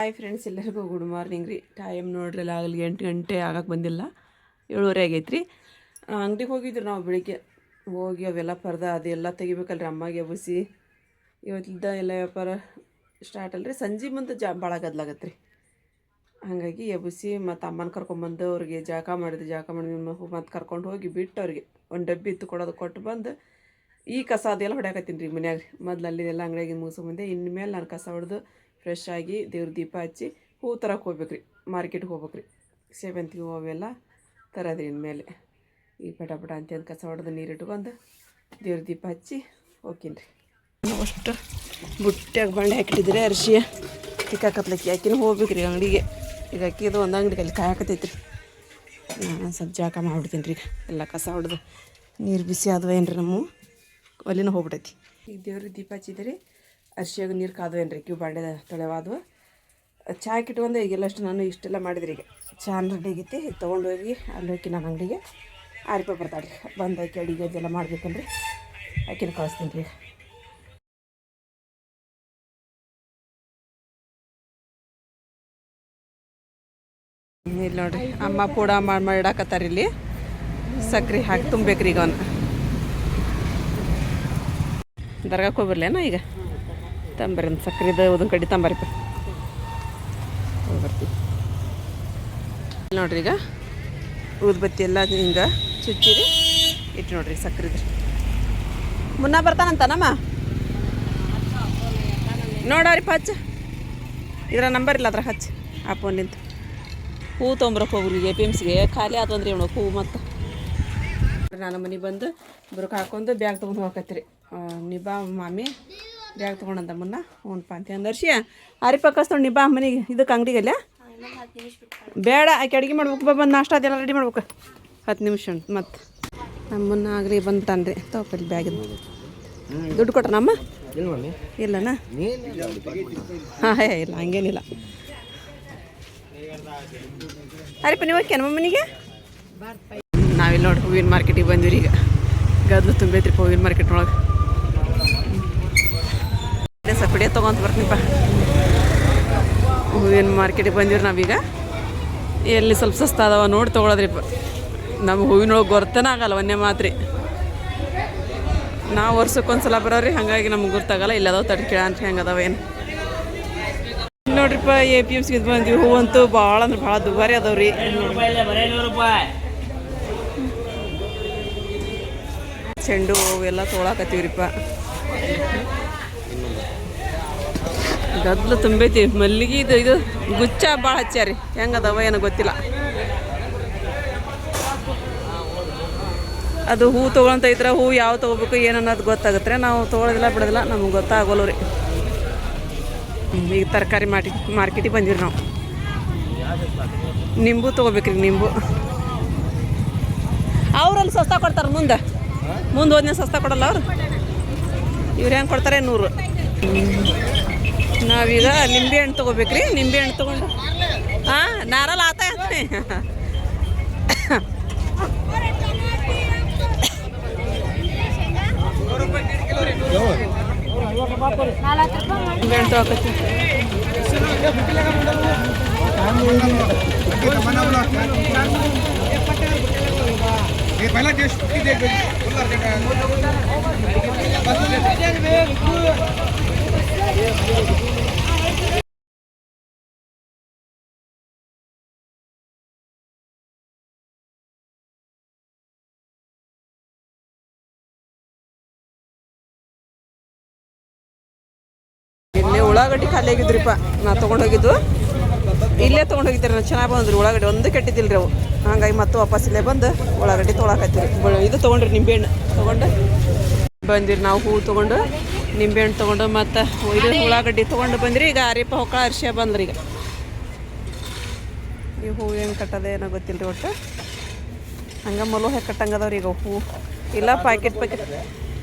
Hi friends, ಎಲ್ಲರಿಗೂ good morning ರೀ. Time ನೋಡ್ರಿ ಆಗಲಿ 8 ಗಂಟೆ ಆಗಕ್ಕೆ ಬಂದಿಲ್ಲ, 7:30 ಆಗೈತೆ ರೀ. ಅಂಗಡಿಗೆ ಹೋಗಿದ್ರು ನಾವು ಬೆಳಿಗ್ಗೆ. ಹೋಗಿ ಅವೆಲ್ಲ ಪರ್ದ ಅದೆಲ್ಲ ತೆಗಿಬೇಕಲ್ರಿ, ಅಮ್ಮಗೆ ಎಬ್ಬಿಸಿ. ಇವತ್ತಿದ್ದ ಎಲ್ಲ ವ್ಯಾಪಾರ ಸ್ಟಾರ್ಟ್ ಅಲ್ರಿ. ಸಂಜೆ ಮುಂದೆ ಭಾಳ ಗದ್ಲಾಗತ್ತೆ ರೀ. ಹಾಗಾಗಿ ಎಬ್ಬಿಸಿ ಮತ್ತು ಅಮ್ಮನ ಕರ್ಕೊಂಬಂದು ಅವ್ರಿಗೆ ಜಾಕ ಮಾಡಿ ಮತ್ತು ಕರ್ಕೊಂಡು ಹೋಗಿ ಬಿಟ್ಟು ಅವ್ರಿಗೆ ಒಂದು ಡಬ್ಬಿ ಇತ್ತು ಕೊಡೋದು ಕೊಟ್ಟು ಬಂದು ಈ ಕಸ ಅದೆಲ್ಲ ಹೊಡ್ಯಾಕತ್ತೀನಿ ರೀ ಮನ್ಯಾಗ. ಮೊದಲು ಅಲ್ಲಿದೆಲ್ಲ ಅಂಗಡಿಯಾಗಿ ಮುಗಿಸ್ಕೊಂಬಂದೆ. ಇನ್ಮೇಲೆ ನಾನು ಕಸ ಹೊಡೆದು ಫ್ರೆಶ್ ಆಗಿ ದೇವ್ರ ದೀಪ ಹಚ್ಚಿ ಹೂವು ತರಕ್ಕೆ ಹೋಗ್ಬೇಕು ರೀ. ಮಾರ್ಕೆಟ್ಗೆ ಹೋಗ್ಬೇಕು ರೀ. ಸೇವಂತಿಗೆ ಹೂವು ಅವೆಲ್ಲ ತರೋದ್ರಿ. ಇನ್ಮೇಲೆ ಈ ಪಟ ಅಂತೇಳಿ ಕಸ ಹೊಡೆದು ನೀರು ಇಟ್ಕೊಂಡು ದೇವ್ರ ದೀಪ ಹಚ್ಚಿ ಹೋಗ್ತೀನಿ ರೀ. ಅಷ್ಟು ಬುಟ್ಟ್ಯಾಗ ಬಂಡೆ ಹಾಕಿಟ್ಟಿದ್ರೆ ಅರ್ಶಿಯ ತಿಕ್ಕಾಕತ್ಲಕ್ಕಿ ಹಾಕಿನ ಹೋಗ್ಬೇಕು ರೀ ಅಂಗಡಿಗೆ. ಈಗ ಅಕ್ಕಿದು ಒಂದು ಅಂಗಡಿಗೆ ಅಲ್ಲಿ ಕಾಯಕತ್ತೈತಿ ರೀ. ನಾನು ಸ್ವಲ್ಪ ಜಾಕ ಮಾಡಿಬಿಡ್ತೀನಿ ರೀ. ಈಗ ಎಲ್ಲ ಕಸ ಹೊಡೆದು ನೀರು ಬಿಸಿ ಆದವ ಏನು ರೀ, ನಮ್ಮ ಒಲಿನ ಹೋಗ್ಬಿಟ್ಟೈತಿ. ಈಗ ದೇವ್ರಿಗೆ ದೀಪ ಹಚ್ಚಿದ್ರಿ. ಅರ್ಶಿಯಾಗ ನೀರು ಕಾದ್ವೇನು ರೀ, ಕ್ಯೂ ಬಾಂಡೆ ತೊಳೆವಾದ್ವು. ಚಹಾ ಇಟ್ಕೊಂಡು ಈಗೆಲ್ಲಷ್ಟು ನಾನು ಇಷ್ಟೆಲ್ಲ ಮಾಡಿದ್ರಿ. ಈಗ ಚಹಾ ರೆಡಿ ಆಗೈತಿ. ತೊಗೊಂಡೋಗಿ ಅಲ್ಲಿ ಹೋಗಿ ನಾನು ಅಂಗಡಿಗೆ ಆರಿಪ ಬರ್ತಾಳೆ ರೀ. ಬಂದು ಆಕಿ ಅಡಿಗೆ ಅದೆಲ್ಲ ಮಾಡ್ಬೇಕಲ್ರಿ, ಆಕಿನ ಕಳಿಸ್ತೀನಿ ರೀ. ಇಲ್ಲಿ ನೋಡಿರಿ, ಅಮ್ಮ ಪೂಡ ಮಾಡಿಡಾಕತ್ತಾರ. ಇಲ್ಲಿ ಸಕ್ರೆ ಹಾಕಿ ತುಂಬೇಕ್ರಿ. ಈಗ ಅವನು ದರ್ಗಾಕ್ಕೆ ಹೋಗ್ಬರ್ಲೇನ ಈಗ ತಂಬರಿ ಒಂದು ಸಕ್ರೆದು ಉದನ್ ಕಡ್ಡಿ ತಂಬರಿಪ್ಪ ಹೋಗಿ ಬರ್ತೀವಿ. ನೋಡ್ರಿ, ಈಗ ಊದ್ಬತ್ತಿ ಎಲ್ಲ ಹಿಂಗೆ ಚುಚ್ಚಿರಿ ಇಟ್ಟು ನೋಡ್ರಿ ಸಕ್ರೆದು. ಮುನ್ನ ಬರ್ತಾನಂತ ನಮ್ಮ ನೋಡವ್ರಿಪ್ಪ ಹಚ್ಚ. ಇದರ ನಂಬರ್ ಇಲ್ಲ ಅದ್ರ ಹಚ್ಚ ಆ ಫೋನ್ಲಿಂತ. ಹೂವು ತೊಗೊಂಬರಕ್ಕೆ ಹೋಗ್ರಿ APMCಗೆ. ಖಾಲಿ ಆತಂದ್ರಿ ಅವನು ಹೂವು. ಮತ್ತು ನಾನು ಮನೆಗೆ ಬಂದು ಬುರ್ಕ ಹಾಕೊಂಡು ಬ್ಯಾಗ್ ತೊಗೊಂಡು ಹೋಗಕತ್ತೀರಿ. ನಿಬಾ ಮಾಮಿ ಬ್ಯಾಗ್ ತೊಗೊಂಡಂತ ಮುನ್ನ ಹ್ಞೂನ್ಪ ಅಂತ ಅಂದರ್ಶಿ ಆರಿಪ ಕಸ್ತೊಂಡು ನಿಬಾ ಮನೆಗೆ ಇದಕ್ಕೆ ಅಂಗಡಿಗಲ್ಲ ಬೇಡ. ಆಕೆ ಅಡುಗೆ ಮಾಡ್ಬೇಕು. ಬಂದು ನಾಷ್ಟ ಅದೆಲ್ಲ ರೆಡಿ ಮಾಡ್ಬೇಕು. 10 ನಿಮಿಷ ಉಂಟು. ಮತ್ತು ನಮ್ಮನ್ನ ಆಗ್ರಿ ಬಂದ್ಬಿಟ್ಟಾನ ರೀ. ತಗೋಪಲ್ಲಿ ಬ್ಯಾಗಿದ್ದು ದುಡ್ಡು ಕೊಟ್ಟ ನಮ್ಮ ಇಲ್ಲನಾ? ಹಾಂ ಇಲ್ಲ ಹಂಗೇನಿಲ್ಲ. ಅರಿಪ ನೀವು ಓಕೆ ನಮ್ಮ ಮನೆಗೆ? ನಾವಿಲ್ಲಿ ನೋಡಿ ಹೂವಿನ ಮಾರ್ಕೆಟಿಗೆ ಬಂದಿವ್ರಿ. ಈಗ ಗದ್ಲು ತುಂಬೈತ್ರಿ ಹೂವಿನ ಮಾರ್ಕೆಟ್ ಒಳಗೆ. ಸ್ವಲ್ಪ ಹಿಡಿಯೋ ತೊಗೊಂತ ಬರ್ತೀನಿಪ್ಪ. ಹೂವಿನ ಮಾರ್ಕೆಟಿಗೆ ಬಂದಿವ್ರಿ ನಾವೀಗ. ಎಲ್ಲಿ ಸ್ವಲ್ಪ ಸಸ್ತ ಅದಾವ ನೋಡಿ ತೊಗೊಳೋದ್ರಿಪ್ಪ. ನಮ್ಗೆ ಹೂವಿನೊಳಗೆ ಗೊತ್ತನೇ ಆಗಲ್ಲ ಒಂದೇ ಮಾತ್ರಿ. ನಾವು ವರ್ಷಕ್ಕೊಂದ್ಸಲ ಬರೋರಿ, ಹಾಗಾಗಿ ನಮ್ಗೆ ಗೊತ್ತಾಗಲ್ಲ. ಇಲ್ಲದಾವ ತಡ್ಕೇಳ ಅಂತ ಹೆಂಗೆ ಅದಾವ ಏನು ನೋಡ್ರಿಪ್ಪ. APMCಗೆ ಬಂದ್ವಿ. ಹೂವಂತೂ ಭಾಳ ಅಂದ್ರೆ ಭಾಳ ದುಬಾರಿ ಅದಾವ್ರಿ. ಚೆಂಡು ಹೂವು ಎಲ್ಲ ತೊಗೊಳಕತ್ತೀವ್ರಿಪ್ಪ. ಗದ್ಲು ತುಂಬೈತಿ. ಮಲ್ಲಿಗೆ ಇದು ಗುಚ್ಚ ಭಾಳ ಹಚ್ಚಾರಿ. ಹೆಂಗೆ ಅದಾವ ಏನೋ ಗೊತ್ತಿಲ್ಲ. ಅದು ಹೂ ತೊಗೊಳಂತ ಇದ್ರೆ ಹೂ ಯಾವ ತೊಗೋಬೇಕು ಏನು ಅನ್ನೋದು ಗೊತ್ತಾಗುತ್ತೆ. ನಾವು ತೊಗೊಳೋದಿಲ್ಲ ಬಿಡೋದಿಲ್ಲ, ನಮ್ಗೆ ಗೊತ್ತಾಗೋಲ್ಲ ರೀ. ಈಗ ತರಕಾರಿ ಮಾರ್ಕೆಟಿಗೆ ಬಂದಿರಿ ನಾವು. ನಿಂಬು ತೊಗೋಬೇಕ್ರಿ. ನಿಂಬು ಅವ್ರಲ್ಲಿ ಸಸ್ತಾ ಕೊಡ್ತಾರೆ. ಮುಂದೆ ಹೋದ್ನೇ ಸಸ್ತಾ ಕೊಡಲ್ಲ ಅವರು. ಇವ್ರು ಹೆಂಗೆ ಕೊಡ್ತಾರೆ 100. ನಾವೀಗ ನಿಂಬೆ ಹಣ್ಣು ತೊಗೋಬೇಕ್ರಿ. ನಿಂಬೆ ಹಣ್ಣು ತೊಗೊಂಡು ನಾರಲ್ಲ ಆತ ನಿಂಬೆ ಹಣ್ಣು ತೊಗೊಕತ್ತಿ. ಇಲ್ಲಿ ಉಳ್ಳಾಗಡ್ಡಿ ಖಾಲಿ ಆಗಿದ್ರಿಪ್ಪ. ನಾ ತೊಗೊಂಡೋಗಿದ್ದು ಇಲ್ಲೇ ತೊಗೊಂಡೋಗಿದ್ದೀರಿ. ನಾನು ಚೆನ್ನಾಗಿ ಬಂದ್ರಿ. ಉಳ್ಳಾಗಡ್ಡಿ ಒಂದು ಕೆಟ್ಟಿದ್ದಿಲ್ಲ ರೀ ಅವು. ಹಾಗಾಗಿ ಮತ್ತೆ ವಾಪಸ್ ಇಲ್ಲೇ ಬಂದು ಉಳ್ಳಾಗಡ್ಡಿ ತೊಗೊಳಕತ್ತೀರಿ. ಇದು ತೊಗೊಂಡ್ರಿ ನಿಂಬೆಹಣ್ಣು ತೊಗೊಂಡು ಬಂದಿರಿ ನಾವು. ಹೂವು ತೊಗೊಂಡು ನಿಂಬೆಹಣ್ಣು ತೊಗೊಂಡು ಮತ್ತು ಇದು ಉಳ್ಳಾಗಡ್ಡಿ ತೊಗೊಂಡು ಬಂದಿರಿ. ಈಗ ಆರಿಪ ಹೊಕ್ಕಳ ಅರಿಶಿಯ ಬಂದ್ರಿ. ಈಗ ಈ ಹೂವು ಹೆಂಗೆ ಕಟ್ಟೋದೆ ಏನೋ ಗೊತ್ತಿಲ್ಲ ರೀ. ಒಟ್ಟು ಹಂಗೆ ಮಲು ಹೆಂಗೆ ಕಟ್ಟಂಗದವ್ರಿ. ಈಗ ಹೂವು ಇಲ್ಲ ಪ್ಯಾಕೆಟ್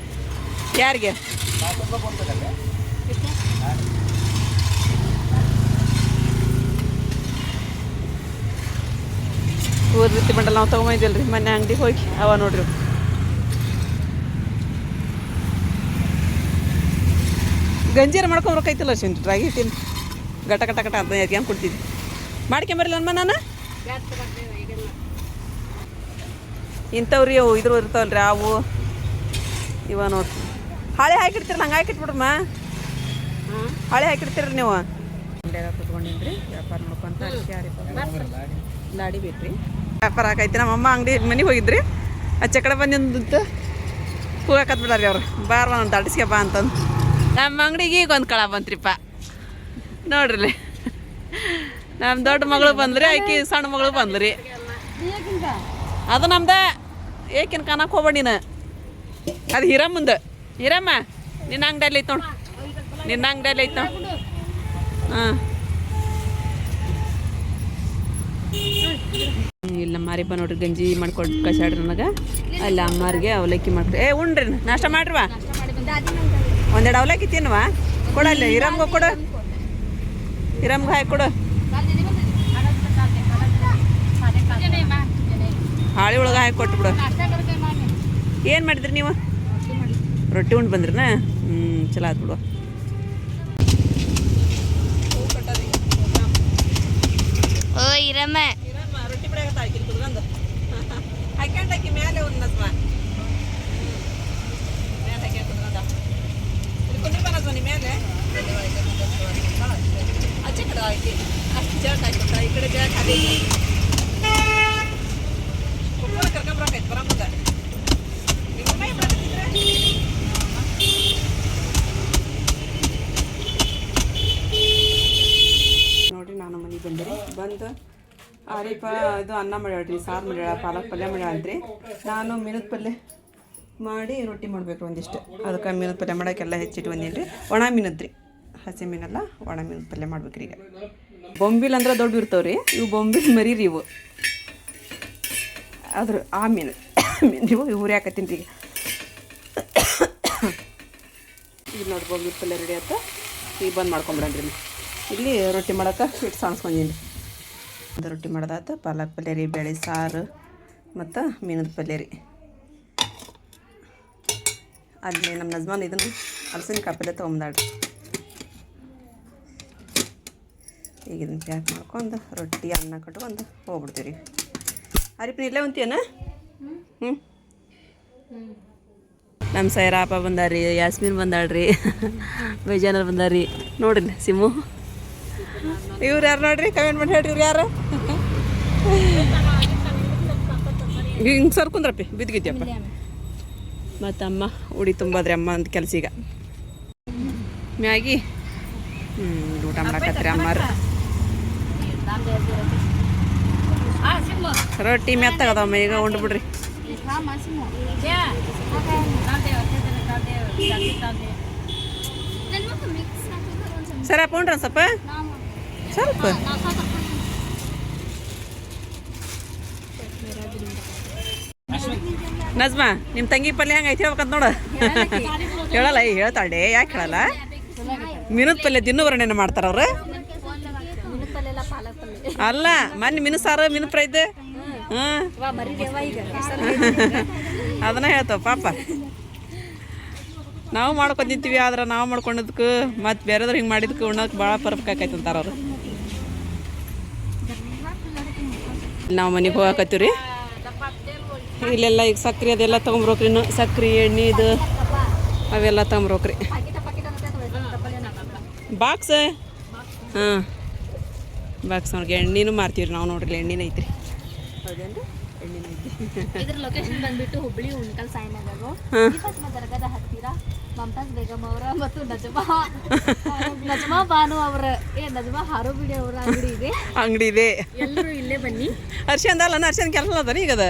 ಯಾರಿಗೆ ಊರ ರೀತಿ ಮಂಡಲ ನಾವು ತೊಗೊಂಬಂದಿಲ್ಲ ರೀ. ಮೊನ್ನೆ ಅಂಗಡಿಗೆ ಹೋಗಿ ಅವ ನೋಡ್ರಿ. ಗಂಜಿರ ಮಾಡ್ಕೊಂಬರ್ಕೈತಿಲ್ಲ ರಾಗಿ ಹಿಟ್ಟಿನ ಗಟ ಗಟ ಗಟ ಅಂತ ಎರ್ಗ್ಯಾನ್ ಕೊಡ್ತಿದ್ವಿ. ಮಾಡ್ಕೊಂಬರಿಲ್ಲ ಅಮ್ಮ ನಾನು ಇಂಥವ್ರಿ ಅವು ಇದ್ರು ಇರ್ತಾವಲ್ರಿ ಅವು ಇವ ನೋಡಿ ಹಾಳೆ ಹಾಕಿಡ್ತೀರಿ ಹಂಗೆ ಹಾಕಿಟ್ಬಿಡ್ರಮ್ಮ. ಹಾಳೆ ಹಾಕಿಡ್ತೀರಿ ನೀವು. ಅಂಗಡಿಯಾಗ ಕುತ್ಕೊಂಡಿನ್ರಿ ವ್ಯಾಪಾರ ಮಾಡ್ಕೊಂತ ಲಾಡಿ ಬೇಕ್ರಿ ವ್ಯಾಪಾರ ಹಾಕೈತಿ. ನಮ್ಮಮ್ಮ ಅಂಗಡಿ ಮನೆಗೆ ಹೋಗಿದ್ರಿ ಆಚೆ ಕಡೆ ಬಂದಿಂದು ಹೋಗಕತ್ ಬಿಡ್ರಿ ಅವ್ರು ಬಾರ್ ಒಂದು ದಾಟಿಸ್ಕೆ ಬಾ ಅಂತಂದು ನಮ್ಮ ಅಂಗಡಿಗೆ ಈಗ ಒಂದು ಕಳ ಬಂತ್ರಿಪ್ಪ ನೋಡ್ರಿ. ನಮ್ಮ ದೊಡ್ಡ ಮಗಳು ಬಂದ್ರಿ ಆಕಿ ಸಣ್ಣ ಮಗಳು ಬಂದ್ರಿ. ಅದು ನಮ್ದು ಏಕಿನ ಕಾಣಕ್ಕೆ ಹೋಗ್ಬೇಡ ನೀನು. ಅದು ಹಿರಮ್ಮಂದು. ಹಿರಮ್ಮ ನಿನ್ನ ಅಂಗಡಿಯಲ್ಲಿ ಐತೆ ನೋಡು, ನಿನ್ನ ಅಂಗಡಿಯಲ್ಲಿ ಐತೆ ನೋಡು. ಹಾಂ ಇಲ್ಲ ಮಾರಿಪ್ಪ ನೋಡ್ರಿ ಗಂಜಿ ಮಾಡ್ಕೊಟ್ಟು ಕಸಾಡ್ರಿ ನನಗೆ. ಅಲ್ಲ ಅಮ್ಮಾರಿಗೆ ಅವಲಕ್ಕಿ ಮಾಡ್ರಿ. ಉಣ್ರಿ ನಾಷ್ಟ ಮಾಡ್ರಿವಾ. ಒಂದೆರಡು ಅವಲಕ್ಕಿ ತಿನ್ನುವ ಕೊಡಲ್ಲ ಹಿರಮ್ಗೆ ಕೊಡು, ಹಿರಮ್ಗೆ ಹಾಕಿ ಕೊಡು. ಹಾಳಿ ಒಳಗೆ ಹಾಕಿ ಕೊಟ್ಟು ಬಿಡು. ಏನು ಮಾಡಿದ್ರಿ ನೀವು? ರೊಟ್ಟಿ ಉಂಡು ಬಂದ್ರಿನ? ಚಲೋ ಆಯ್ತು ಬಿಡು. ಓ ಇರಮ್ಮ ರೊಟ್ಟಿ ಬಿಡಾಕತ್ತ ಹಾಕಿ ಕುಡ್ದಂದು ಹಾಕ್ಯಂಡು ಹಾಕಿ ಮೇಲೆ ಒಂದು ನಸ್ಮ ಮೇಲೆ ಹಾಕಿ ಕುಡ್ದಂದ ಇಲ್ಲಿ ಕುಂದ್ರಿ ಬನ್ನಸ್ಮ ನಿಮ್ಮ ಮೇಲೆ ಆಚೆ ಕಡೆ ಹಾಕಿ ಅಷ್ಟು ಜಾಕ್ ಹಾಕಿಬಿಟ್ಟ. ಈ ಕಡೆ ಜಾಕ್ ಹಾಕಿ ಕುಪ್ಪಳ ಕರ್ಕೊಂಬರಾಕೈತೆ ಬರ ಮುಂದೆ. ನಿಮ್ಮ ಮೈ ಬರಕತ್ತಿದ್ರೆ ನೋಡ್ರಿ ನಾನು ಮನೆಗೆ ಬಂದಿರಿ. ಬಂದು ಆರೀಪ ಇದು ಅನ್ನ ಮಾಡ್ಯಾಳ್ರಿ, ಸಾರು ಮಾಡ್ಯಾಳ, ಪಾಲಕ್ ಪಲ್ಯ ಮಾಡ್ಯಾಳ ಅಂತ್ರಿ. ನಾನು ಮೀನದ ಪಲ್ಯ ಮಾಡಿ ರೊಟ್ಟಿ ಮಾಡ್ಬೇಕು ಒಂದಿಷ್ಟು. ಅದಕ್ಕೆ ಮೀನದ ಪಲ್ಯ ಮಾಡೋಕ್ಕೆಲ್ಲ ಹೆಚ್ಚಿಟ್ಟು ಬಂದೀನಿ. ಒಣ ಮೀನದ್ರಿ, ಹಸಿ ಮೀನಲ್ಲ ಒಣ ಮೀನದ ಪಲ್ಯ ಮಾಡ್ಬೇಕ್ರಿ. ಈಗ ಬೊಂಬಿಲ್ ಅಂದ್ರೆ ದೊಡ್ಡ ಇರ್ತಾವ್ರಿ, ಇವು ಬೊಂಬಿಲ್ ಮರೀರಿ ಇವು. ಅದ್ರ ಆ ಮೀನು ನೀವು ಇವು ಹುರಿಯಾಕತ್ತೀನಿ ರೀ. ಈಗ ನೋಡಿ ಬೊಂಬಿಲ್ ಪಲ್ಯ ರೆಡಿ ಆಯ್ತು. ಈಗ ಬಂದು ಮಾಡ್ಕೊಂಬಿಡನ್ರಿ. ಇಲ್ಲಿ ರೊಟ್ಟಿ ಮಾಡೋಕೆ ಹಿಟ್ಟು ಸಾಣಿಸ್ಕೊಂಡೀನಿ. ಅದು ರೊಟ್ಟಿ ಮಾಡೋದಾಯ್ತು. ಪಾಲಕ್ ಪಲ್ಯ ರೀ, ಬೇಳೆ ಸಾರು ಮತ್ತು ಮೀನದ ಪಲ್ಯ ರೀ. ಅಲ್ಲಿ ನಮ್ಮ ಯಜಮಾನ್ ಇದನ್ನು ಹಲಸಿನಕಾಯಿ ಪಲ್ಯ ತೊಗೊಂಬಂದಾಡ್ರಿ. ಈಗ ಇದನ್ನು ಪ್ಯಾಕ್ ಮಾಡ್ಕೊಂಡು ರೊಟ್ಟಿ ಅನ್ನ ಕಟ್ಕೊಂಡು ಹೋಗ್ಬಿಡ್ತೀವಿ ರೀ. ಅರಿಪಿನ ಇಲ್ಲೇ ಉಂತೀಯನ? ನಮ್ಮ ಸೈರಾಪ ಬಂದಾರ್ರಿ, ಯಾಸ್ಮೀನ್ ಬಂದಾಳ್ರಿ, ಬೇಜಾನರ್ ಬಂದಾರ್ರಿ. ನೋಡ್ರಿ ಸಿಮ್ಮು ಇವ್ರು ಯಾರು ನೋಡ್ರಿ, ಕಮೆಂಟ್ ಮಾಡಿ ಹೇಳ್ರಿ ಇವ್ರು ಯಾರು. ಹಿಂಗೆ ಸರ್ ಕುಂದ್ರಪ್ಪಿ ಬಿದ್ದಿಗಿದ್ಯಪ್ಪ. ಮತ್ತು ಅಮ್ಮ ಉಡಿ ತುಂಬದ್ರಿ ಅಮ್ಮ ಅಂತ ಕೆಲಸ. ಈಗ ಮ್ಯಾಗಿ ಊಟ ಮಾಡಕತ್ರಿ ಅಮ್ಮಾರ. ರೊಟ್ಟಿ ಮೆತ್ತಗದಮ್ಮ ಈಗ ಉಂಡು ಬಿಡ್ರಿ. ಸರಪ್ಪ ಉಂಡ್ರ ಸ್ವಲ್ಪ ಸ್ವಲ್ಪ ನಜ್ಮಾ ನಿಮ್ಮ ತಂಗಿ ಪಲ್ಯ ಹೆಂಗೆ ಐತಿ ಹೇಳ್ಬೇಕಂತ ನೋಡು. ಹೇಳಲ್ಲ ಹೇಳ್ತಾಳೆ, ಯಾಕೆ ಹೇಳಲ್ಲ? ಮೀನದ ಪಲ್ಯ ದಿನವರಣೆನ ಮಾಡ್ತಾರ ಅವ್ರು. ಅಲ್ಲ ಮೊನ್ನೆ ಮೀನು ಸಾರು ಮೀನು ಫ್ರೈ ಇದ್ದೆ. ಅದನ್ನ ಹೇಳ್ತಾವ ಪಾಪ. ನಾವು ಮಾಡ್ಕೊಂಡು ತಿಂತೀವಿ, ಆದ್ರೆ ನಾವು ಮಾಡ್ಕೊಂಡದಕ್ಕೆ ಮತ್ತು ಬೇರೆದ್ರು ಹಿಂಗೆ ಮಾಡಿದಕ್ಕೆ ಉಣ್ಣೋಕೆ ಭಾಳ ಪರ್ಫೆಕ್ಟ್ ಆಕೈತೆ ಅಂತಾರೆ ಅವರು. ನಾವು ಮನೆಗೆ ಹೋಗಾಕತ್ತೀವಿ ರೀ. ಇಲ್ಲೆಲ್ಲ ಈಗ ಸಕ್ರೆ ಅದೆಲ್ಲ ತೊಗೊಂಬ್ರೋಕ್ರಿ. ಇನ್ನು ಸಕ್ರೆ ಎಣ್ಣೆ ಇದು ಅವೆಲ್ಲ ತೊಗೊಂಬ್ರೋಕ್ರಿ. ಬಾಕ್ಸ್ ಹಾಂ ಬಾಕ್ಸ್ ಅವ್ರಿಗೆ ಎಣ್ಣೆನೂ ಮಾರ್ತೀವಿ ನಾವು. ನೋಡ್ರಿ ಎಣ್ಣೆನ ಐತ್ರಿ. ಹೌದೇನ್ರಿ? ಎಣ್ಣೆನ ಐತಿ. ಇದ್ರ ಲೊಕೇಶನ್ ಬಂದ್ಬಿಟ್ಟು ಹುಬ್ಳಿ ಉಣ್ಕಲ್ ಸಾಯಿನಗರು ದರ್ಗಾದ ಹತ್ತಿರ ಮಮತಾಜ್ ಬೇಗಮ್ ಅವರ ಮತ್ತು ನಜಮಾ ಬಾನು ಅವರ ನಜಮಾ ಹಾರೋ ಬಿಡಿ ಅವರ ಅಂಗಡಿ ಇದೆ. ಅಂಗಡಿ ಇದೆ. ಎಲ್ಲರೂ ಇಲ್ಲೇ ಬನ್ನಿ. ಅರ್ಶನ್ ಅಲ್ಲ ಅರ್ಶನ್ ಕೆಲಸ ಅದ ಈಗ ಅದ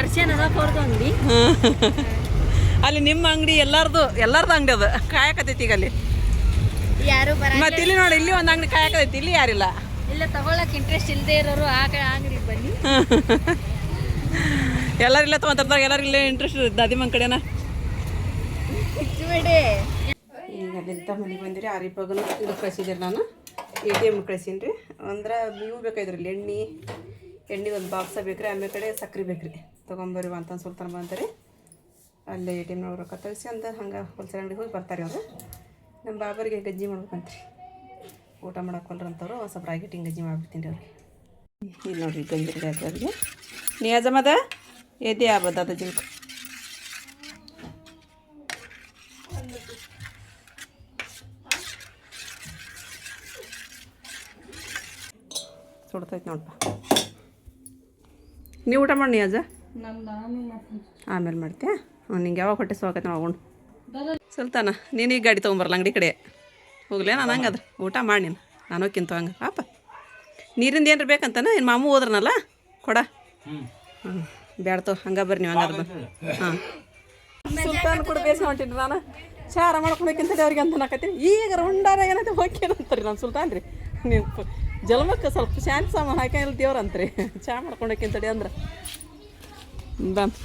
ಅರ್ಶನ್ ಅದ ಅವ್ರದ್ದು ಅಂಗಡಿ. ಅಲ್ಲಿ ನಿಮ್ಮ ಅಂಗಡಿ ಎಲ್ಲಾರ್ದು ಅಂಗಡಿ ಅದ ಕಾಯಕತೈತಿ ಈಗ ಅಲ್ಲಿ. ಯಾರು ಬರ ಮತ್ತೆ ಇಲ್ಲಿ ನೋಡಿ, ಇಲ್ಲಿ ಒಂದು ಅಂಗಡಿ ಕಾಯಕತೈತಿ, ಇಲ್ಲಿ ಯಾರಿಲ್ಲ. ಇಲ್ಲ ತಗೊಳಕ್ ಇಂಟ್ರೆಸ್ಟ್ ಇಲ್ಲದೆ ಇರೋರು ಆ ಅಂಗಡಿಗೆ ಬನ್ನಿ. ಎಲ್ಲರೂ ಇಲ್ಲ ತೊಗೊಂತಾರೆ, ಎಲ್ಲರೂ ಇಲ್ಲೇ ಇಂಟ್ರೆಸ್ಟ್ ಇರುತ್ತೆ ಅದಿಮನ್ ಕಡೆನ. ಈಗ ಅಲ್ಲಿಂದ ಮನೆಗೆ ಬಂದಿರಿ. ಆರಿಪಾಗನು ಇದು ಕಳಿಸಿದ್ದೀರಿ. ನಾನು ATM ಕಳಿಸೀನಿ ರೀ. ಅಂದ್ರೆ ಇವು ಬೇಕಾಯ್ದ್ರಲ್ಲಿ ಎಣ್ಣೆ ಒಂದು ಬಾಕ್ಸ ಬೇಕು ರೀ. ಆಮೇಲೆ ಕಡೆ ಸಕ್ರೆ ಬೇಕು ರೀ. ತೊಗೊಂಬರ್ರಿ ಅಂತಂದು ಸುಲ್ತಾನ ಬಂತಾರೆ. ಅಲ್ಲೇ ATMನವ್ರು ರೊಕ್ಕ ತೆಗಿಸಿ ಅಂತ ಹಂಗೆ ಹೋಲ್ಸೇಲ್ ಅಂಗಡಿಗೆ ಹೋಗಿ ಬರ್ತಾರೆ ಅವರು. ನಮ್ಮ ಬಾಬರಿಗೆ ಗಜ್ಜಿ ಮಾಡ್ಬೇಕಂತ್ರಿ. ಊಟ ಮಾಡಕ್ಕಲ್ರಂತವ್ರು ಸ್ವಲ್ಪ ರಾಗಿ ಹಿಟ್ಟಿನ ಗಜ್ಜಿ ಮಾಡಿಬಿಡ್ತೀನಿ ರೀ ಅವ್ರಿಗೆ. ಇಲ್ಲಿ ನೋಡಿರಿ ಗಂಜಿರಿಗೆ ಹಾಕೋರಿಗೆ ನೀ ಅಜಮದ ಎದೆ ಆಗ್ಬೋದು ಅದು ಜಿಂಕ್ ಸುಡ್ತೈತೆ ನೋಡಪ್ಪ. ನೀವು ಊಟ ಮಾಡಿ ನೀ ಅಜ್ಜ ಆಮೇಲೆ ಮಾಡ್ತೀಯಾ? ನಿಂಗೆ ಯಾವಾಗ ಹೊಟ್ಟೆ ಸೋಕೈತೆ ನೋಡ್ಕೊಂಡು ಸುಲ್ತಾನ ನೀನು ಈಗ ಗಾಡಿ ತೊಗೊಂಬರಲ್ಲ ಅಂಗಡಿ ಕಡೆ ಹೋಗ್ಲೇ ನಾನು ಹಂಗದ ಊಟ ಮಾಡಿ ನೀನು ನಾನು ಹೋಗ್ಕಿಂತ ಹಂಗೆ ಪಾಪ ನೀರಿಂದ ಏನ್ರ ಬೇಕಂತಾನ ಏನು ಮಾಮೂ ಹೋದ್ರನಲ್ಲ ಕೊಡ ಹ್ಞೂ ಬ್ಯಾಡ್ತೋ ಹಂಗೆ ಬರ್ರಿ ನೀವು ಹಂಗಾರ ಹಾಂ ಸುಲ್ತಾನ್ ಕೂಡ ಬೇಸ ಹೊಂಟೀನಿ ನಾನು ಚಾರ ಮಾಡ್ಕೊಳಕ್ಕಿಂತ ಅವ್ರಿಗೆ ಅಂತ ನಾಕತ್ತೀನಿ ಈಗ ರೌಂಡಾರ ಏನಂತ ಹೋಗ್ಯೇನಂತಾರೆ ನಾನು ಸುಲ್ತಾನ್ ರೀ ನೀವು ಜನ್ಮಕ್ಕೆ ಸ್ವಲ್ಪ ಶಾಂತಿ ಸಾಮಾನು ಹಾಕಿಲ್ಲ ದೇವ್ರು ಅಂತ್ರಿ ಚಾ ಮಾಡ್ಕೊಳಕ್ಕಿಂತಡಿ ಅಂದ್ರೆ ಬಂದು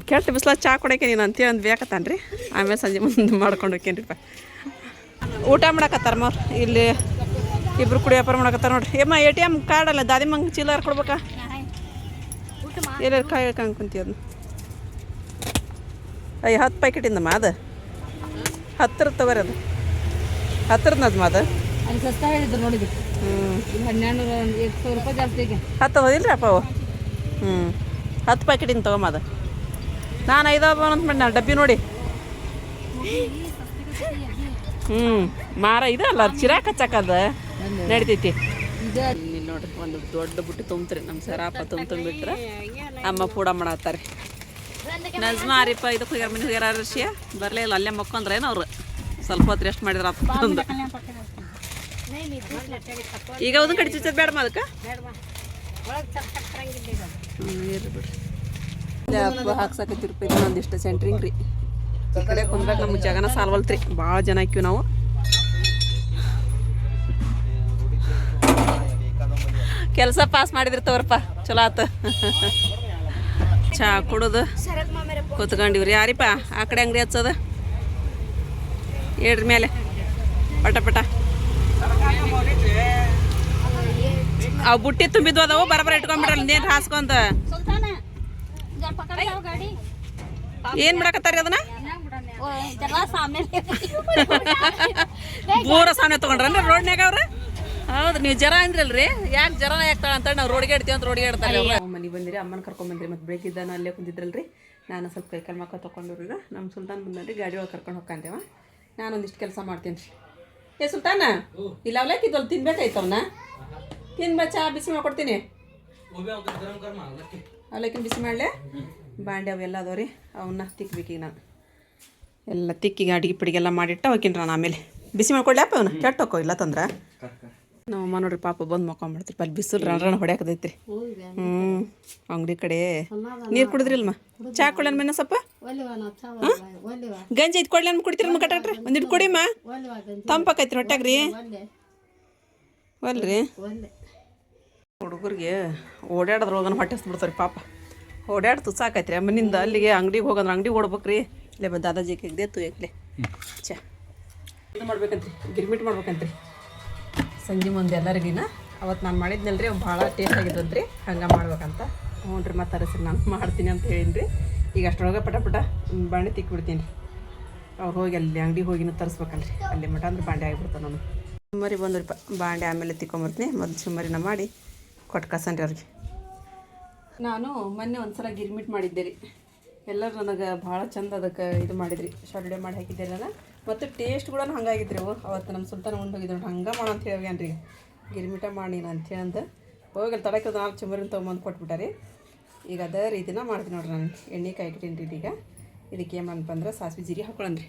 ಕೆಟ್ಟ ಬಿಸ್ಲ ಚಾ ಕೊಡೋಕೆ ನೀನು ಅಂತೇಳಿ ಒಂದು ಬೇಕತ್ತಾನ ರೀ ಆಮೇಲೆ ಸಂಜೆ ಮುಂದೆ ಮಾಡ್ಕೊಂಡು ಹೋಗ್ಯೇನ್ರಿಪ್ಪ. ಊಟ ಮಾಡಕತ್ತಾರ ಮಾರ್ ಇಲ್ಲಿ ಇಬ್ರು ಕುಡಿ ವ್ಯಾಪಾರ ಮಾಡಕತ್ತಾರ ನೋಡ್ರಿ. ಏಮ್ಮ ATM ಕಾರ್ಡ್ ಅಲ್ಲ ದಾದಿಮಂಗೆ ಚಿಲ್ಲರ್ ಕೊಡ್ಬೇಕಾ ಎಲ್ಲರೂ ಕಾಯಿ ಹೇಳ್ಕಂಗೆ ಕುಂತೀವಿ ಅದನ್ನ. ಅಯ್ಯ 10 ಪ್ಯಾಕೆಟಿಂದಮ್ಮ ಅದು 10 ತಗೋರಿ ಅದು 10 ನಜ್ಮ ಅದು ಅಲ್ಲಿ ಸಸ್ತಾ ಹೇಳಿದ್ರು ನೋಡಿದ್ರು. 1200 ರೂಪಾಯಿ ಜಾಸ್ತಿ ಈಗ 10 ಅದಿಲ್ಲ ರೀ ಅಪ್ಪ ಅವು 10 ಪ್ಯಾಕೆಟಿಂದ ತಗೊಮ್ಮ ಅದು. ನಾನು 5 ಅಂತ ಮಾಡಿ ನಾನು ಡಬ್ಬಿ ನೋಡಿ ಮಾರ ಇದಲ್ಲ ಚಿರಾಕ್ ಹಚ್ಚಕ್ಕದ ನಡಿತೈತಿ. ಇಲ್ಲಿ ನೋಡ್ರಿ ಒಂದು ದೊಡ್ಡ ಬುಟ್ಟಿ ತುಂಬ್ತ್ರಿ ನಮ್ಮ ಸರಾಪ ತುಂಬಿಟ್ರೆ ಅಮ್ಮ ಪೂಡ ಮಾಡತ್ತಾರೆ. ನಜ್ಮ ಆರಿಪ್ಪ ಇದಕ್ಕೆ ಹೋಗ್ಯಾರ ಮನೆ ಹೋಗ್ಯಾರ ಋಷಿಯ ಬರಲೇ ಇಲ್ಲ ಅಲ್ಲೇ ಮಕ್ಕೊಂಡ್ರೇನು ಅವ್ರು ಸ್ವಲ್ಪ ಹೊತ್ತು ರೆಸ್ಟ್ ಮಾಡಿದ್ರ ಅಂತಂದು. ಈಗ ಅದನ್ನ ಕಡಿ ಚುಚ್ಚೋದು ಬೇಡಮ್ಮ ಅದಕ್ಕೆ ಇರ್ರಿ ಬಿಡ್ರಿ ಹಬ್ಬ ಹಾಕ್ಸಕತ್ತಿರ್ಪ ಇನ್ನೊಂದಿಷ್ಟು ಸೆಂಟ್ರಿಂಗ್ ರೀ. ಈ ಕಡೆ ಕುಂದ್ರಾಗ ನಮ್ಗೆ ಜಗನ ಸಾಲ್ವಲ್ತ್ರಿ ಭಾಳ ಜನ ಹಾಕಿವಿ ನಾವು. ಕೆಲಸ ಪಾಸ್ ಮಾಡಿದ್ರಿ ತಗೋರಪ್ಪ ಚಲೋ ಆತ. ಚಾ ಕುಡೋದು ಕೂತ್ಕೊಂಡಿವ್ರಿ. ಯಾರಿಪ್ಪ ಆ ಕಡೆ ಅಂಗಡಿ ಹಚ್ಚೋದು ಹೇಳ್ರಿ ಮೇಲೆ ಪಟ ಪಟ ಅವು ಬುಟ್ಟಿ ತುಂಬಿದ್ವು ಅದಾವು ಬರಬರ ಇಟ್ಕೊಂಡ್ಬಿಡ್ರಲ್ಲ ನೀನು ಹಾಸ್ಕೊಂತ ಏನ್ ಮಾಡಕತ್ತಾರಿ ಅದನ್ನ ಪೂರ ಸಾಮನೆ ತಗೊಂಡ್ರನ್ರಿ ರೋಡ್ನ್ಯಾಗ ಅವ್ರ. ಹೌದು ನೀವು ಜರ ಅಂದ್ರಲ್ರಿ ಯಾಕೆ ಜರನ ಯಾಕ್ತಾಳ ಅಂತ ನಾವು ರೋಡ್ಗೆ ಇಡ್ತೀವಿ ಅಂತ ರೋಡ್ಗೆ ಇಡ್ತಾರೆ. ಮನೆಗೆ ಬಂದಿರಿ ಅಮ್ಮನ ಕರ್ಕೊಂಡ್ಬಂದ್ರಿ ಮತ್ತು ಬೆಳಗ್ಗಿದ್ದಾನ ಅಲ್ಲೇ ಕುಂತಿದ್ರಲ್ರಿ. ನಾನು ಸ್ವಲ್ಪ ಕೈ ಕಾಲು ಮಕ್ಕ ತೊಗೊಂಡ್ರಿ ನಮ್ಮ ಸುಲ್ತಾನ್ ಬಂದ್ರಿ ಗಾಡಿ ಒಳಗೆ ಕರ್ಕೊಂಡು ಹೋಗ್ಕಂತೇವ. ನಾನು ಒಂದಿಷ್ಟು ಕೆಲಸ ಮಾಡ್ತೀನಿ ರೀ. ಏ ಸುಲ್ತಾನ ಇಲ್ಲ ಅವಲಕ್ಕಿದ್ವಲ್ಲ ತಿನ್ಬೇಕಾಯ್ತವನ್ನ ತಿನ್ಬ ಚಾ ಬಿಸಿ ಮಾಡ್ಕೊಡ್ತೀನಿ. ಅವಲಕ್ಕಿನ ಬಿಸಿ ಮಾಡಲೆ ಬಾಂಡೆ ಅವೆಲ್ಲ ಅದಾವ ರೀ ಅವನ್ನ ತಿಕ್ಬೇಕೀಗ ನಾನು ಎಲ್ಲ ತಿಕ್ಕಿಗೆ ಅಡಿಗೆ ಪಿಡಿಗೆಲ್ಲ ಮಾಡಿಟ್ಟು ಹೋಗ್ತೀನಿ ನಾನು. ಆಮೇಲೆ ಬಿಸಿ ಮಾಡ್ಕೊಳ್ಳಿ ಅಪ್ಪ ಅವನ್ನ ಕೆಟ್ಟ ಹೋಕೋ ಇಲ್ಲ ತಂದ್ರೆ ನಮ್ಮ ನೋಡ್ರಿ ಪಾಪ ಬಂದು ಮಕ್ಕೊಂಬಿಡ್ತೀರಿ ಅಲ್ಲಿ ಬಿಸಿಲು ರಣ ಹೊಡ್ಯಾಕದೈತ್ರಿ. ಅಂಗಡಿ ಕಡೆ ನೀರು ಕುಡಿದ್ರಿಲ್ಮ ಚಾ ಕೊಡ್ಲೇನು ಮೇನ ಸ್ವಲ್ಪ ಗಂಜಿ ಐದು ಕೊಡ್ಲೇನು ಕುಡಿತೀರಿ ಕಟ್ಟಾಕ್ರಿ ಒಂದಿಟ್ಟು ಕುಡಿಮ್ಮ ತಂಪಾಕೈತ್ರಿ ಹೊಟ್ಯಾಗ್ರಿ ಒಲ್ರಿ. ಹುಡುಗರಿಗೆ ಓಡಾಡೋದ್ರೊಳಗನ ಹೊಟ್ಟೆ ಹಸ್ಬಿಡ್ತಾರೆ ಪಾಪ ಓಡಾಡ್ತು ಸಾಕೈತ್ರಿ ಮನಿಂದ ಅಲ್ಲಿಗೆ ಅಂಗಡಿಗೆ ಹೋಗಂದ್ರೆ ಅಂಗಡಿ ಓಡ್ಬೇಕ್ರಿ. ಇಲ್ಲೇ ದಾದಾಜಿ ಕೇಗ್ದೇತು ಏಕ್ಲೆ ಚಾ ಇದು ಮಾಡ್ಬೇಕಂತ್ರಿ ಗಿರ್ಮಿಟ್ ಮಾಡ್ಬೇಕಂತ್ರಿ ಸಂಜೆ ಮುಂದೆ ಎಲ್ಲರಿಗಿನ ಅವತ್ತು ನಾನು ಮಾಡಿದ್ನಲ್ರಿ ಭಾಳ ಟೇಸ್ಟ್ ಆಗಿದ್ರಂತ್ರಿ ಹಂಗೆ ಮಾಡ್ಬೇಕಂತ. ಹ್ಞೂ ರೀ ಮತ್ತೆ ಅರಸ್ರಿ ನಾನು ಮಾಡ್ತೀನಿ ಅಂತ ಹೇಳಿನ್ರಿ. ಈಗ ಅಷ್ಟರೊಳಗೆ ಪಟ ಪಟ ಬಾಂಡೆ ತಿಕ್ಬಿಡ್ತೀನಿ ರೀ. ಅವ್ರು ಹೋಗಿ ಅಲ್ಲಿ ಅಂಗಡಿಗೆ ಹೋಗಿನೂ ತರಿಸ್ಬೇಕಲ್ರಿ ಅಲ್ಲಿ ಮಟ ಅಂದ್ರೆ ಬಾಂಡೆ ಆಗಿಬಿಡ್ತಾವೆ ನಾನು. ಸುಮ್ಮರಿ ಬಂದ್ರಿಪ್ಪ ಬಾಂಡೆ ಆಮೇಲೆ ತಿಕ್ಕೊಂಬರ್ತೀನಿ ಮೊದಲು ಸುಮ್ಮರಿನ ಮಾಡಿ ಕೊಟ್ಟು ಕಸನ್ರಿ ಅವ್ರಿಗೆ. ನಾನು ಮೊನ್ನೆ ಒಂದು ಸಲ ಗಿರ್ಮಿಟ್ ಮಾಡಿದ್ದೆ ರೀ. ಎಲ್ಲರೂ ನನಗೆ ಭಾಳ ಚಂದ ಅದಕ್ಕೆ ಇದು ಮಾಡಿದ್ರಿ ಶಾರ್ಟ್ ಮಾಡಿ ಹಾಕಿದ್ದೆಲ್ಲ ಮತ್ತು ಟೇಸ್ಟ್ ಕೂಡ ಹಂಗಾಗಿದ್ರಿ ಅವು. ಅವತ್ತು ನಮ್ಮ ಸುಲ್ತಾನ ಉಂಡು ಹೋಗಿದ್ರು ಹಂಗೆ ಮಾಡೋ ಅಂತ ಹೇಳ್ಯಾನ್ರಿ ಗಿರ್ಮಿಟ ಮಾಡಿ ಅಂತೇಳಿ ಅಂತ ಹೋಗಿ ತಡಕ್ಕೆ 4 ಚುಮರಿನ ತೊಗೊಂಬಂದು ಕೊಟ್ಬಿಟ್ಟಾರಿ. ಈಗ ಅದೇ ರೀತಿನ ಮಾಡ್ತೀನಿ ನೋಡ್ರಿ ನಾನು. ಎಣ್ಣೆ ಕಾಯ್ಕಿಟ್ಟೀನಿ ರೀ ಈಗ. ಇದಕ್ಕೆ ಏನಪ್ಪ ಅಂದ್ರೆ ಸಾಸಿವೆ ಜೀರಿಗೆ ಹಾಕೊಳ್ಳಂದ್ರಿ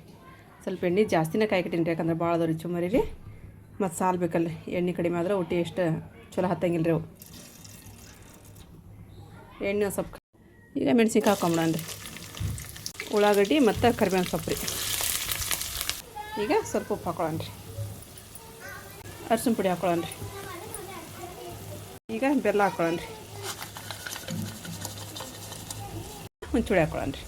ಸ್ವಲ್ಪ ಎಣ್ಣೆ ಜಾಸ್ತಿನೇ ಕಾಯ್ಕಿಟ್ಟೀನಿ ರೀ ಯಾಕಂದ್ರೆ ಭಾಳ ಅದಾವ ರೀ ಚುಮರಿ ರೀ ಮತ್ತು ಸಾಲು ಬೇಕಲ್ರಿ. ಎಣ್ಣೆ ಕಡಿಮೆ ಆದ್ರೆ ಒಟ್ಟು ಎಷ್ಟು ಚಲೋ ಹತ್ತಂಗಿಲ್ಲ ರೀ ಅವು. ಎಣ್ಣೆ ಸ್ವಲ್ಪ ಈಗ ಮೆಣಸಿನ್ಕಾಯಿ ಹಾಕೊಂಬಿಡನ್ರಿ ಉಳ್ಳಾಗಡ್ಡಿ ಮತ್ತು ಕರಿಬೇವಿನ ಸೊಪ್ಪು ರೀ. ಈಗ ಸ್ವಲ್ಪ ಉಪ್ಪು ಹಾಕೊಳ್ಳೋಣ್ರಿ ಅರ್ಶಿನ ಪುಡಿ ಹಾಕೊಳ್ಳೋಣ್ರಿ. ಈಗ ಬೆಲ್ಲ ಹಾಕೊಳ್ಳೋಣ್ರಿ ಹುಂಚುಳಿ ಹಾಕೊಳ್ಳೋಣ್ರಿ.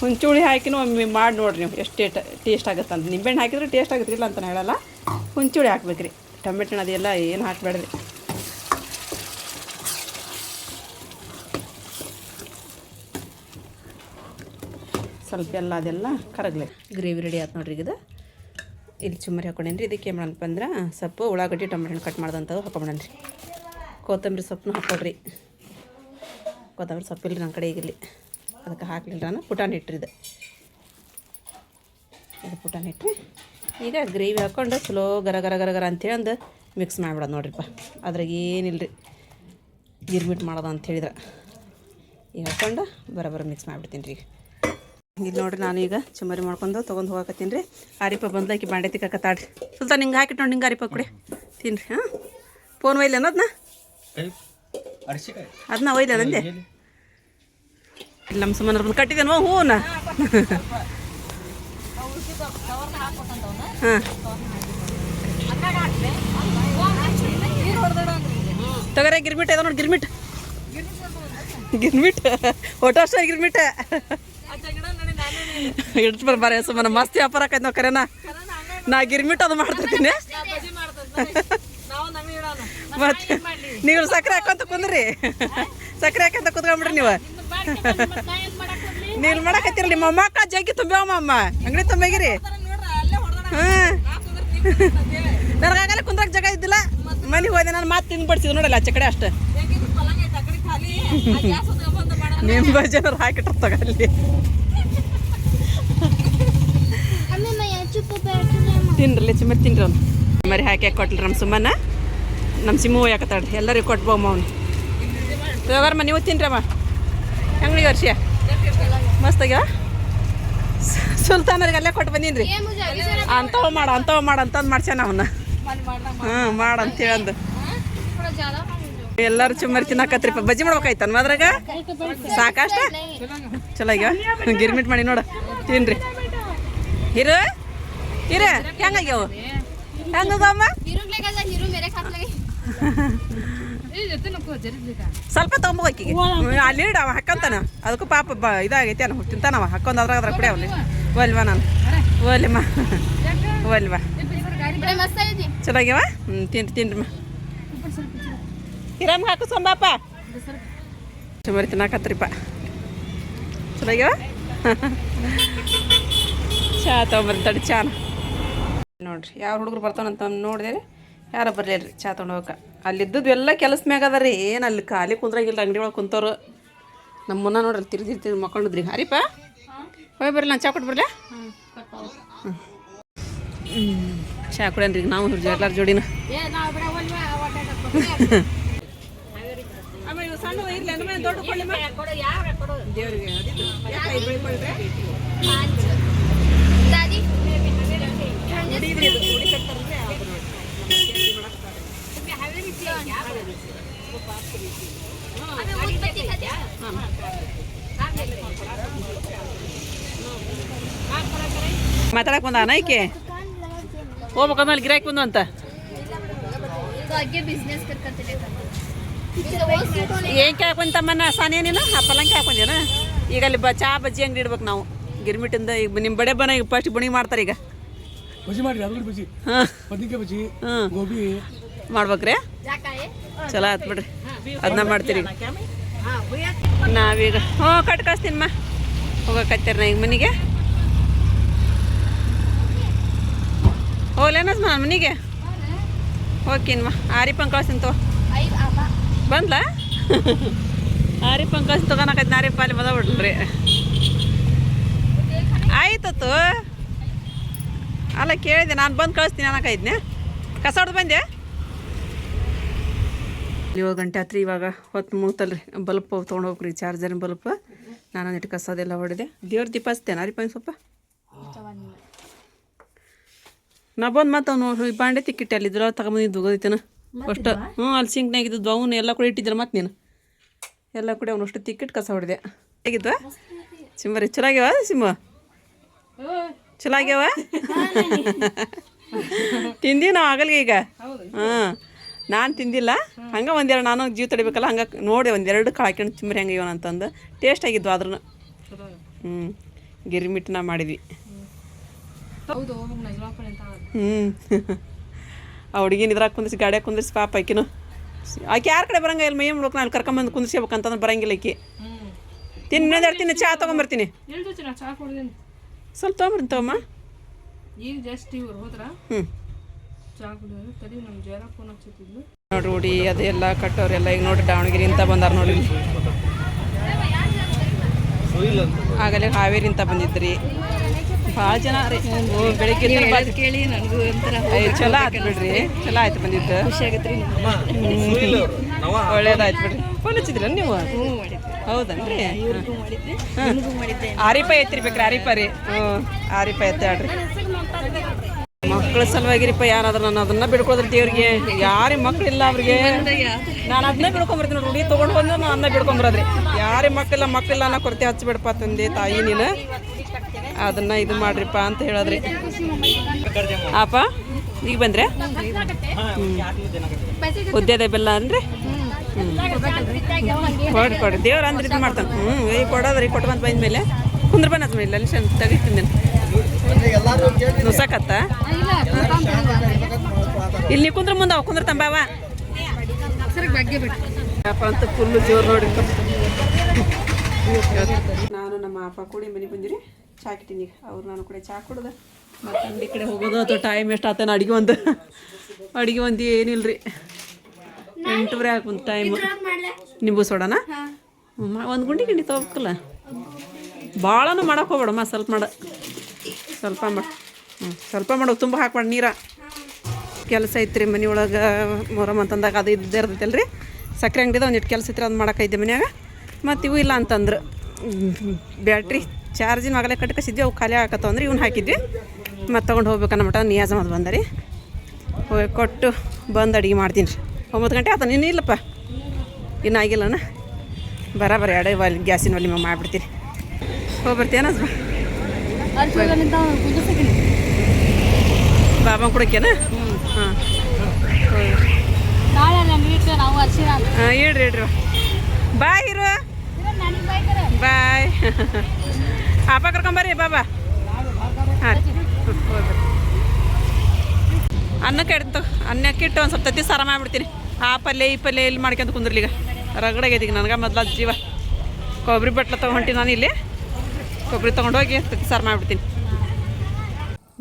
ಹುಂಚುಳಿ ಹಾಕಿನೂ ಒಮ್ಮೆ ಮಾಡಿ ನೋಡಿರಿ ನೀವು ಎಷ್ಟು ಟೇಸ್ಟ್ ಆಗುತ್ತೆ ಅಂತ. ನಿಂಬೆಹಣ್ಣು ಹಾಕಿದ್ರೆ ಟೇಸ್ಟ್ ಆಗುತ್ತೆ ಇಲ್ಲ ಅಂತ ಹೇಳಲ್ಲ. ಹುಂಚುಳಿ ಹಾಕ್ಬೇಕು ರೀ ಟೊಮೆಟೊ ಅದೆಲ್ಲ ಏನು ಹಾಕಬೇಡ್ರಿ. ಸ್ವಲ್ಪ ಎಲ್ಲ ಅದೆಲ್ಲ ಕರಗ್ಲಿ ಗ್ರೇವಿ ರೆಡಿ ಆಯ್ತು ನೋಡ್ರಿ. ಇದು ಇಲ್ಲಿ ಚುಮ್ಮರಿ ಹಾಕೊಂಡೇನ್ರಿ. ಇದಕ್ಕೆ ಏನು ಮಾಡಂತ ಅಂದ್ರೆ ಸೊಪ್ಪು ಉಳ್ಳಾಗಡ್ಡಿ ಟೊಮೆಟೊ ಹಣ್ಣು ಕಟ್ ಮಾಡ್ದಂಥದ್ದು ಹಾಕೊಂಬಿಡನ್ರಿ. ಕೊತ್ತಂಬರಿ ಸೊಪ್ಪನ್ನ ಹಾಕೊಳ್ರಿ. ಕೊತ್ತಂಬರಿ ಸೊಪ್ಪು ಇಲ್ರಿ ನನ್ನ ಕಡೆ ಈಗಿರಲಿ, ಅದಕ್ಕೆ ಹಾಕಲಿಲ್ಲ ನಾನು. ಪುಟಾಣಿ ಇಟ್ರಿ ಇದು ಪುಟಾಣಿ ಇಟ್ರಿ. ಈಗ ಗ್ರೇವಿ ಹಾಕ್ಕೊಂಡು ಚಲೋ ಗರ ಗರ ಗರ ಗರ ಅಂತೇಳಿ ಒಂದು ಮಿಕ್ಸ್ ಮಾಡಿಬಿಡೋದು ನೋಡ್ರಿಪ್ಪ. ಅದ್ರಾಗ ಏನಿಲ್ಲ ರೀ ಗಿರ್ಮಿಟ್ ಮಾಡೋದು ಅಂತೇಳಿದ್ರೆ ಈಗ ಹಾಕ್ಕೊಂಡು ಬರೋಬ್ಬರ ಮಿಕ್ಸ್ ಮಾಡಿಬಿಡ್ತೀನಿ ರೀ. ಈಗ ಇಲ್ಲಿ ನೋಡಿರಿ ನಾನು ಈಗ ಚುಮ್ಮರಿ ಮಾಡ್ಕೊಂಡು ತೊಗೊಂಡು ಹೋಗಕತ್ತೀನಿ ರೀ. ಆರಿಪ ಬಂದ್ಲಾಕಿ ಬಾಂಡೆ ತಿಕ್ಕತ್ತಾಡ್ರಿ. ಸುಲ್ತಾನ್ ನಿಂಗೆ ಹಾಕಿಟ್ಟು ನೋಡಿ, ನಿಂಗೆ ಆರಿಪ ಕೊಡಿ ತಿನ್ರಿ. ಹಾಂ ಫೋನ್ ಒಯ್ಲೆ ಅನ್ನೋದನ್ನ ಅದನ್ನ ಒಯ್ಲೆ ನಂದೆ ಇಲ್ಲ ನಮ್ಮ ಸುಮ್ಮನೆ ಬಂದು ಕಟ್ಟಿದ್ದೇನೋ ಹೂನ. ಹಾಂ ತಗೋರೆ ಗಿರ್ಮಿಟ್ ಅದ ನೋಡಿ. ಗಿರ್ಮಿಟ್ ಒಟ್ಟು ಅಷ್ಟ ಗಿರ್ಮಿಟ್ ಇಡ್ತು ಬರ್ಬಾರ ಸುಮ್ಮನೆ ಮಸ್ತ್ ವ್ಯಾಪಾರ ಆಕೈತೆ ನಾವು ಕರೆನಾ. ನಾ ಗಿರ್ಮಿಟ್ ಅದು ಮಾಡ್ತಿರ್ತೀನಿ. ಮತ್ತೆ ನೀವು ಸಕ್ಕರೆ ಹಾಕೊಂತ ಕುಂದ್ರಿ, ಸಕ್ಕರೆ ಹಾಕಂತ ಕುತ್ಕೊಂಡ್ಬಿಡ್ರಿ ನೀವು. ನೀವು ಮಾಡಕತ್ತೀರಲ್ಲ ನಿಮ್ಮ ಅಮ್ಮ ಅಕ್ಕ ಜಗ್ಗಿ ತುಂಬ್ಯಾವಮ್ಮ ಅಮ್ಮ ಅಂಗಡಿ ತುಂಬಿಗಿರಿ. ಹಾಂ ನನಗಾಗಲೇ ಕುಂದ್ರಾಗ ಜಾಗ ಇದ್ದಿಲ್ಲ, ಮನೆಗೆ ಹೋದೆ ನಾನು ಮಾತು ತಿಂದು ಬಡಿಸಿದ್ ನೋಡಲ್ಲ ಆಚೆ ಕಡೆ ಅಷ್ಟೇ. ನಿಮ್ಮ ಜನರು ಹಾಕಿಟ್ರ ತಗೊಳ್ಳಿ. ತಿನ್ರಲ್ಲ ಚಿಮ್ಮರಿ ತಿನ್ರಿ. ಅವ್ನು ಮರಿ ಹಾಕಿ ಕೊಟ್ಲಿ ನಮ್ಮ ಸುಮ್ಮನ. ನಮ್ಮ ಸಿಮ್ಮು ಯಾಕತ್ತಾಡ್ರಿ ಎಲ್ಲರಿಗೂ ಕೊಟ್ಬೋಮ್ಮ ಅವ್ನು. ತಗೋರಮ್ಮ ನೀವು ತಿನ್ರಮ್ಮ. ಹೆಂಗೆ ವರ್ಷ ಮಸ್ತಾಗ್ಯಾವ. ಸುಲ್ತಾನರಿಗೆ ಅಲ್ಲೇ ಕೊಟ್ಟು ಬಂದೀನಿ ರೀ. ಅಂಥವು ಮಾಡು ಅಂತಂದು ಮಾಡ್ಸ್ಯಾನ ಅವನ್ನ. ಹಾಂ ಮಾಡಂತೇಳಿ ಅಂದು ಎಲ್ಲರೂ ಚುಮ್ಮರಿ ತಿನ್ನಕತ್ರಿಪ್ಪ. ಬಜ್ಜಿ ಮಾಡ್ಬೇಕಾಯ್ತನ್ಮ ಅದ್ರಾಗ ಸಾಕಷ್ಟ ಚಲೋ ಆಗ್ಯಾವ. ಗಿರ್ಮಿಟ್ ಮಾಡಿ ನೋಡು ತಿನ್ರಿ. ಹಿರು ಹೆಂಗಾಗ್ಯಾವ ಹೆಂಗದಮ್ಮ? ಸ್ವಲ್ಪ ತೊಗೊಂಬೋಕಿಗೆ ಅಲ್ಲಿ ಇಡ ಅವ ಹಾಕಂತಾನ. ಅದಕ್ಕೂ ಪಾಪ ಇದಾಗೈತಿ ಅನ್ನ ತಿಂತಾನವ ಹಾಕೊಂಡ್ ಅದ್ರಾಗ ಕುಡಿ ಅವಲ್ಲಿ. ಒಲ್ವಾ ನಾನು ಒಲ್ಲೆಮ್ಮ ಒಲ್ವಾ ಚಲೋ ಆಗ್ಯಾವ. ತಿನ್ರಿಮ್ಮ. ಹಿರಮ್ಮ ಹಾಕು ಸೊಂಬಾಪ. ಚುಮ್ಮರಿ ತಿನ್ನಾಕತ್ರಿಪ್ಪ ಚಲೋ ಆಗ್ಯಾವ. ಚಾ ತೊಗೊಂಬರ್ರಿ ತಡಿ ಚಾನ ನೋಡ್ರಿ. ಯಾವ ಹುಡುಗರು ಬರ್ತಾನಂತ ನೋಡಿದೆ ರೀ, ಯಾರೋ ಬರಲಿಲ್ಲ ರೀ ಚಾ ತೊಗೊಂಡು ಹೋಗಕ್ಕೆ. ಅಲ್ಲಿದ್ದದ್ದು ಎಲ್ಲ ಕೆಲಸ ಮ್ಯಾಗ ಅದ ರೀ. ಏನು ಅಲ್ಲಿ ಖಾಲಿ ಕುಂದ್ರಾಗಿಲ್ಲ, ಅಂಗಡಿ ಒಳಗೆ ಕುಂತವ್ರು. ನಮ್ಮ ಮುನ್ನ ನೋಡ್ರಿ ತಿರ್ದಿ ಮಕ್ಕೊಂಡಿದ್ರಿ. ಹರಿಪ್ಪ ಹೋಗಿ ಬರ್ರಿ, ನಾನು ಚಾ ಕೊಟ್ಟು ಬರ್ಲ. ಚಾ ಕುಡೇನ್ರಿ ನಾವು ಎಲ್ಲರ ಜೋಡಿನ. ಸಣ್ಣ ಇರ್ಲಿ ದೊಡ್ಡ ದೇವ್ರಿಗೆ ಮಾತಾಡಕ್ ಬಂದ ಈಕೆ ಹೋಗ್ಬೇಕಂದ್ರೆ ಗಿರಾಕಿ ಬಂದು ಅಂತ ಏನ್ ಕೇಳ್ಕೊಂತಮ್ಮನ ಸಾನೇ ನೀನು ಆ ಪಲ್ಲಂಕಿ ಹಾಕೊಂಡೇನ. ಈಗ ಅಲ್ಲಿ ಚಾ ಬಜ್ಜಿ ಅಂಗಡಿ ಇಡ್ಬೇಕು ನಾವು ಗಿರ್ಮಿಟ್ಟಿಂದ. ಈಗ ನಿಮ್ಮ ಬಡೆ ಬನ ಈಗ ಫಸ್ಟ್ ಬುಣಿ ಮಾಡ್ತಾರೆ ಈಗ. ಗೋಬಿ ಮಾಡ್ಬೇಕ್ರಿ ಚಲೋ ಆತ್ ಬಿಡ್ರಿ. ಅದನ್ನ ಮಾಡ್ತೀರಿ ನಾವೀಗ. ಕಟ್ ಕಳಿಸ್ತೀನಮ್ಮ ಹೋಗಕತ್ತೀರಿ ನಾ ಈಗ ಮನೆಗೆ. ಹೋಗ್ಲೇನಸ್ ನಾನು ಮನೆಗೆ ಹೋಗ್ತೀನಮ್ಮ. ಆರಿಪಂಗ್ ಕಳಿಸ್ತೀನಿ ತೋ ಬಂದ್ಲ. ಆರಿಪಂಗ್ ಕಳ್ಸಿ ತಗೋನಕೈತಿ. ಆರಿಪ ಅಲ್ಲಿ ಬಂದ ಬಿಡ್ರಿ. ಆಯ್ತತ್ತು ಅಲ್ಲ ಕೇಳಿದೆ ನಾನು ಬಂದು ಕಳಿಸ್ತೀನಿ ಅನ್ನಕೈದ್ನೆ. ಕಸ ಹೊಡ್ದು ಬಂದೆ. 7 ಗಂಟೆ ಆತ್ರಿ. ಇವಾಗ ಹೊತ್ತು ಮುಗ್ತಲ್ರಿ. ಬಲ್ಪ್ ತೊಗೊಂಡು ಹೋಗ್ರಿ ಚಾರ್ಜರ್ ಬಲ್ಪ್. ನಾನು ಇಟ್ಟು ಕಸದೆಲ್ಲ ಹೊಡೆದೆ. ದೇವ್ರ ದೀಪ ಹಚ್ತೇನೆ ಅರಿಪ ಸ್ವಲ್ಪ. ನಾ ಬಂದು ಮತ್ತೆ ಅವ್ನು ಬಾಂಡೆ ತಿಕ್ಕಿಟ್ಟೆ ಅಲ್ಲಿ ಇದ್ರ ತಗೊಂಬಂದಿದ್ದು ಹೋಗೋದೈತೇನ ಅಷ್ಟು. ಅಲ್ಲಿ ಸಿಂಕ್ನಾಗ ಇದ್ದು ಅವನು ಎಲ್ಲ ಕೂಡ ಇಟ್ಟಿದ್ರೆ ಮತ್ತೆ ನೀನು ಎಲ್ಲ ಕೂಡ ಅವನು ಅಷ್ಟು ತಿಕ್ಕಿಟ್ಟು ಕಸ ಹೊಡೆದೆ. ಹೇಗಿದ್ವಾ ಸಿಂಬರಿ? ಚಲೋ ಆಗ್ಯಾವ ಸಿಂಹ? ಚಲೋ ಆಗ್ಯಾವ? ತಿಂದೀವಿ ನಾವು ಆಗಲ್ಗೆ ಈಗ. ಹಾಂ ನಾನು ತಿಂದಿಲ್ಲ. ಹಂಗೆ ಒಂದೆರಡು ನಾನು ಜೀವ ತಡಿಬೇಕಲ್ಲ ಹಂಗೆ ನೋಡಿ ಒಂದೆರಡು ಹಾಕ್ಯಂಡು ಚಿಮ್ಮರಿ ಹೆಂಗೆ ಇವನು ಅಂತಂದು ಟೇಸ್ಟ್ ಆಗಿದ್ವು ಆದ್ರೂ. ಗಿರ್ಮಿಟ್ಟನ್ನ ಮಾಡಿದ್ವಿ. ಆ ಹುಡುಗಿನ ಇದ್ರಾಗ ಕುಂದಿಸಿ ಗಾಡಿಯಾಗ ಕುಂದಿಸಿ ಪಾಪ ಆಕಿನು. ಆಕೆ ಯಾರ ಕಡೆ ಬರಂಗ ಇಲ್ಲ ಮೈಯ ಮುಡ್ಬೇಕು. ನಾನು ಕರ್ಕೊಂಬಂದು ಕುಂದಿಸ್ಬೇಕಂತಂದ್ರೆ ಬರಂಗಿಲ್ಲ ಆಕಿ. ಇನ್ನೊಂದು ತಿನ್ನಿ ಚಾ ತೊಗೊಂಬರ್ತೀನಿ. ಸ್ವಲ್ಪ ತೊಗೊಂಬರ್ತೀನಿ ತಗೊಮ್ಮ. ಈಗ ಜಸ್ಟ್ ಇವ್ರು ಹೋದ್ರ ಹ್ಞೂ ಚಾ ಕುಡಿಯೋದು ತಡಿ ನಮ್ಮ ಜಯರ ಫೋನ್ ಹಚ್ಚತ್ತಿದ್ಲು ನೋಡ್ರಿ ಉಡಿ ಅದೆಲ್ಲ ಕಟ್ಟೋರೆಲ್ಲ ಈಗ ನೋಡ್ರಿ ದಾವಣಗೆರೆಯಿಂದ ಬಂದಾರ ನೋಡಿ ಆಗಲೇ ಹಾವೇರಿಯಿಂದ ಬಂದಿದ್ರಿ ಭಾಳ ಜನ ರೀ ಬೆಳಿಗ್ಗೆ ಕೇಳಿ ನನಗೂ ಒಂಥರ ಚಲೋ ಆಯ್ತು ಬಿಡ್ರಿ ಚಲೋ ಆಯ್ತು ಬಂದಿದ್ದು ಖುಷಿ ಆಗತ್ರಿ ಒಳ್ಳೇದಾಯ್ತು ಬಿಡ್ರಿ ಫೋನ್ ಹಚ್ಚಿದ್ರ ನೀವು ಹೌದನ್ರಿ ಆರಿಪ ಎತ್ತಿರ್ಬೇಕ್ರಿ ಆರಿಪ ರೀ ಹ್ಞೂ ಆರಿಪ ಎತ್ತಾಡ್ರಿ ಮಕ್ಕಳ ಸಲುವಾಗಿರಿಪ್ಪ ಯಾರಾದ್ರೂ ನಾನು ಅದನ್ನ ಬಿಡ್ಕೊಳ್ರಿ ದೇವ್ರಿಗೆ ಯಾರಿಗೆ ಮಕ್ಕಳಿಲ್ಲ ಅವ್ರಿಗೆ ನಾನು ಅದನ್ನ ಬಿಡ್ಕೊಂಬರ್ತೀನಿ ನೋಡಿ ಉಡಿ ತೊಗೊಂಡು ಬಂದು ನಾನು ಅದನ್ನ ಬಿಡ್ಕೊಂಬರೋದ್ರಿ ಯಾರಿಗೆ ಮಕ್ಕಳಿಲ್ಲ ಅನ್ನೋ ಕೊರತೆ ಹಚ್ಚಿಬಿಡಪ್ಪ ತಂದೆ ತಾಯಿ ನೀನು ಅದನ್ನ ಇದು ಮಾಡ್ರಿಪ್ಪ ಅಂತ ಹೇಳದ್ರಿ ಅಪ್ಪ ಈಗ ಬಂದ್ರೆ ಉದ್ಯದ ಬೆಲ್ಲ ಅನ್ರಿ ಕೊಡ್ರಿ ದೇವ್ರ ಅಂದ್ರೆ ಇದು ಮಾಡ್ತಾನೆ ಈಗ ಕೊಡೋದ್ರಿ ಕೊಟ್ಟು ಬಂದು ಬಂದ ಮೇಲೆ ಕುಂದ್ರ ಬಂದ ಮೇಲೆ ಅಲ್ಲಿ ತೆಗಿತೀನಿ ನುಸಾಕತ್ತ ಇಲ್ಲಿ ನೀವು ಕುಂದ್ರ ಮುಂದೆ ಅವ ಕುಂದ್ರ ತಂಬಾವ ಅಪ್ಪ ಅಂತ ಫುಲ್ಲು ಜೋರು ನೋಡಿ ನಾನು ನಮ್ಮ ಅಪ್ಪ ಕೂಡಿ ಮನೆಗೆ ಬಂದಿರಿ ಚಾ ಕಿಟ್ಟಿನಿ ಅವ್ರು ನಾನು ಕೂಡ ಚಾ ಕುಡ್ದ ಮತ್ತು ಅಂಗಡಿ ಕಡೆ ಹೋಗೋದು ಅಥವಾ ಟೈಮ್ ಎಷ್ಟು ಆತೇನ ಅಡುಗೆ ಒಂದು ಏನಿಲ್ಲ ರೀ 8:30 ಹಾಕುಂದು ಟೈಮು ನಿಂಬು ಸೋಡಾನ ಒಂದು ಗುಂಡಿ ಗಿಂಡಿ ತೊಗೋಬೇಕಲ್ಲ ಭಾಳನೂ ಮಾಡಕ್ಕೆ ಹೋಗ್ಬೇಡಮ್ಮ ಸ್ವಲ್ಪ ಮಾಡು ತುಂಬ ಹಾಕ್ಬೇಡ ನೀರ ಕೆಲಸ ಐತ್ರಿ ಮನೆ ಒಳಗೆ ಮೊರಮ್ ಅಂತಂದಾಗ ಅದು ಇದ್ದೇ ಇರ್ತೈತಲ್ಲ ರೀ ಸಕ್ಕರೆ ಅಂಗಡಿದ ಒಂದಿಟ್ಟು ಕೆಲಸ ಐತ್ರಿ ಅದು ಮಾಡಕ್ಕೈತೆ ಮನ್ಯಾಗ ಮತ್ತು ಇವು ಇಲ್ಲ ಅಂತಂದ್ರೆ ಬ್ಯಾಟ್ರಿ ಚಾರ್ಜಿನ ಮಗಲೇ ಕಟ್ಕಸಿದ್ವಿ ಅವು ಖಾಲಿ ಹಾಕತ್ತವ ಅಂದ್ರೆ ಇವ್ನು ಹಾಕಿದ್ವಿ ಮತ್ತು ತೊಗೊಂಡು ಹೋಗ್ಬೇಕನ್ನ ಮಟ ನಿಯಾಜ ಅದು ಬಂದ ರೀ ಹೋಗಿ ಕೊಟ್ಟು ಬಂದು ಅಡುಗೆ ಮಾಡ್ತೀನಿ ರೀ 9 ಗಂಟೆ ಆತ ನೀನು ಇಲ್ಲಪ್ಪ ಇನ್ನೂ ಆಗಿಲ್ಲನ ಬರಾಬರಿ ಎಡೆ ಗ್ಯಾಸಿನ ಒಲಿ ಮಾಡಿಬಿಡ್ತೀರಿ ಹೋಗ್ಬರ್ತೀಯನ ಬಾಬಾ ಕುಡಕೇನ ಹಾಂ ಹೇಳ್ರಿ ಬಾಯ್ ಇರು ಬಾಯ್ ಅಪ್ಪ ಕರ್ಕೊಂಬರ್ರಿ ಬಾಬಾ ಹಾಂ ಹೋಗ್ಬರ್ರಿ ಅನ್ನಕ್ಕಿಟ್ಟು ಒಂದು ಸ್ವಲ್ಪ ತತ್ತಿ ಸಾರ ಮಾಡಿಬಿಡ್ತೀನಿ ಆ ಪಲ್ಯ ಈ ಪಲ್ಯ ಇಲ್ಲಿ ಮಾಡ್ಕೊಂತ ಕುಂದ್ರಲಿಗ ರಗಡಾಗೈತಿ ಈಗ ನನಗೆ ಮೊದ್ಲು ಜೀವ ಕೊಬ್ಬರಿ ಬಟ್ಲ ತೊಗೊಂಡು ನಾನು ಇಲ್ಲಿ ಕೊಬ್ಬರಿ ತೊಗೊಂಡೋಗಿ ತತ್ತಿ ಸಾರು ಮಾಡಿಬಿಡ್ತೀನಿ